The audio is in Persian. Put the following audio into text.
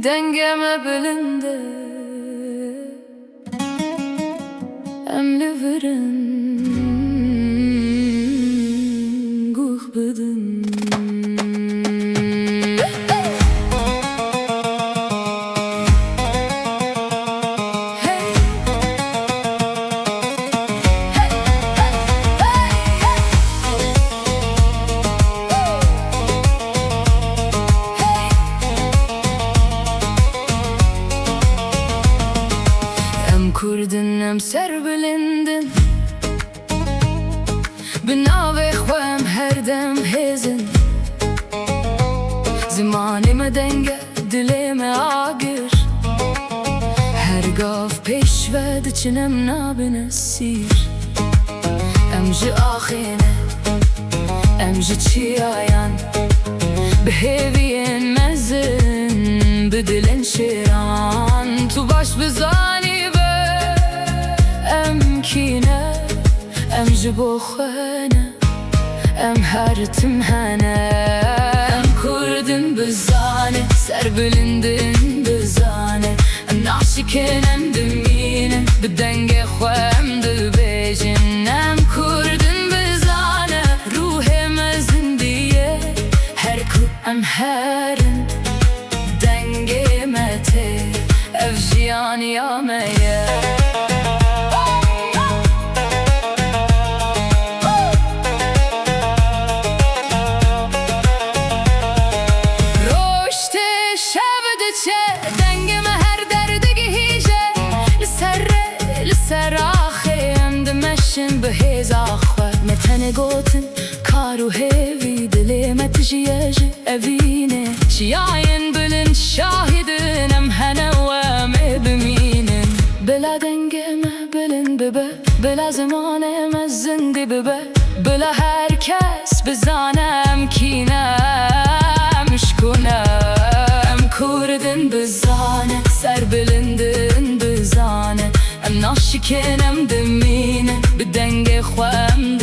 دنگم بلنده ام لورن گوخ بدن كردن ام سر بلندن بناوي خوام هردم هزن زماني ما دنگه دلي ما آگر هرگاف پیش ود چنم نابن سیر ام جي آخينه ام جي چي آيان بهيوين مزن بدلن شيران تو باش بزاني ام كينه ام جبو خانه ام هرتم هنه ام كردن بزانه سر بلندن بزانه ام نعشكن ام دمينه بدنگ خوام دبيجن ام كردن بزانه روحم زنديه هركو ام هرن دنگ مته افجيان يا ميه بهيز آخوة متن قوتن كارو هيفي دلي ما تجيج أبينه شياين بلن شاهدن ام هنوام بمينن بلا دنگه ما بلن ببه بلا زمان ما زندي ببه بلا هركس بزانم كينم شكونم كردن بزانه سر بلندن بزانه ام ناشكن ام دمينه بدنگ خوام